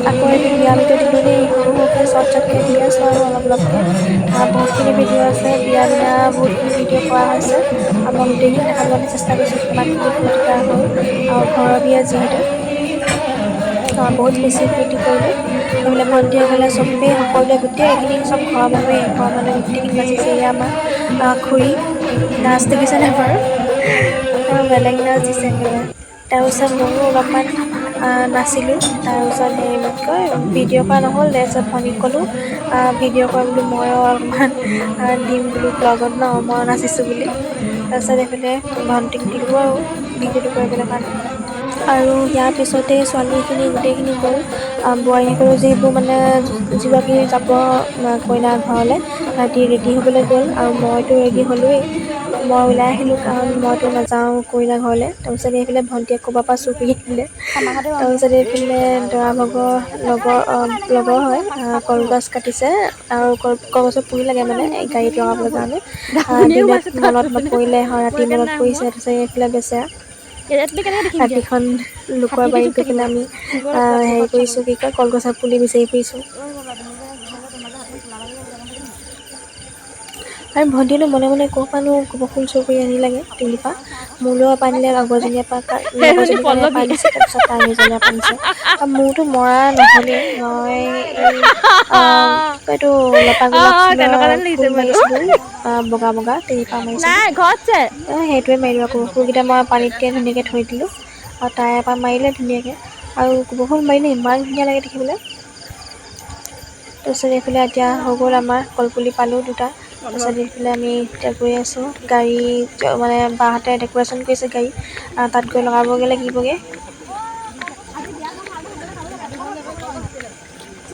আকৌ এইটো বিয়া ভিডিঅ' দিলোঁ দেই, সৰু সৰুকৈ শ্বৰ্টকৈ দি আছোঁ আৰু অলপকৈ। বহুতখিনি ভিডিঅ' আছে, বিয়া দিনা বহুতখিনি ভিডিঅ' কৰা হৈছে আৰু মই গোটেইখিনি দেখাবলৈ চেষ্টা কৰিছোঁ কিমানখিনি ফূৰ্তিতা হ'ল আৰু ঘৰৰ বিয়া যিহেতু বহুত বেছি ফূৰ্তি কৰিলোঁ। সেইবিলাক ভণ্টিসকলে চবেই সকলোৱে গোটেইখিনি চব ঘৰৰ মানুহে গোটেইখিনি নাচিছে। এয়া আমাৰ খুৰী নাচ দেখিছেনে বাৰু, বেলেগ নাচ দিছে একেবাৰে। তাৰপিছত ময়ো অলপমান নাচিলোঁ। তাৰপিছত হেৰি বুলি কয় ভিডিঅ' কৰা নহ'ল, তাৰপিছত ভণ্টিক ক'লোঁ ভিডিঅ' কৰা বোলো ময়ো অলপমান দিম বোলো ব্লগত ন মই নাচিছোঁ বুলি। তাৰপিছত এইফালে ভণ্টিক দিলোঁ আৰু ভিডিঅ'টো কৰিবলৈ কাৰণে। আৰু ইয়াৰ পিছতে ছোৱালীখিনি গোটেইখিনি গ'ল, বোৱাৰীসকলৰ যিবোৰ মানে যিগৰাকী যাব কইনা ঘৰলৈ সিহঁতি ৰেডি হ'বলৈ গ'ল আৰু মইতো ৰেডি হ'লোঁৱেই। মই ওলাই আহিলোঁ কাৰণ মইতো নাযাওঁ কইনা ঘৰলৈ। তাৰপিছত এইফালে ভণ্টিয়ে ক'ৰবাৰ পৰা চুৰ কৰি আনিলে। তাৰপিছত এইফালে দৰা ভাগৰ লগৰ হয় কলগছ কাটিছে আৰু কলগছৰ পুলি লাগে মানে এই গাড়ীত লগাবলৈ কাৰণে। দিনত মনত নপৰিলে ৰাতি মনত পৰিছে, তাৰপিছত এইফালে বেচেৰা ৰাতিখন লোকৰ বাৰীত গৈ পেলাই আমি হেৰি কৰিছোঁ কি কয় কলগছৰ পুলি বিচাৰি ফুৰিছোঁ। আৰু ভণ্টিয়েনো মনে মনে ক'ৰ পৰানো গোবৰ ফুল চুৰ কৰি আনি লাগে তুলিৰ পৰা। মোলৈও এপাহ আনিলে, লগৰজনীৰ কাৰণে এপাহ আনিছে, তাৰপিছত তাই নিজলৈ এপাহ আনিছে। মোৰতো মৰা নহ'লেই, মই এই কি কয় এইটো লতা গোলাপ ফুল মাৰিছিলোঁ বগা বগা তিনিপাহ মাৰিছিলোঁ। সেইটোৱে মাৰিলোঁ আকৌ ফুলকেইটা মই পানীতকৈ ধুনীয়াকৈ থৈ দিলোঁ আৰু তাই এপাহ মাৰিলে ধুনীয়াকৈ। আৰু গোবৰ ফুল মাৰিলে ইমান ধুনীয়া লাগে দেখিবলৈ। তাৰপিছত এইফালে এতিয়া হৈ গ'ল আমাৰ কলপুলি পালোঁ দুটা। তাৰপিছত এইফালে আমি এতিয়া গৈ আছোঁ গাড়ী মানে বাহঁতে ডেক'ৰেশ্যন কৰিছে গাড়ী, তাত গৈ লগাবগৈ লাগিবগৈ।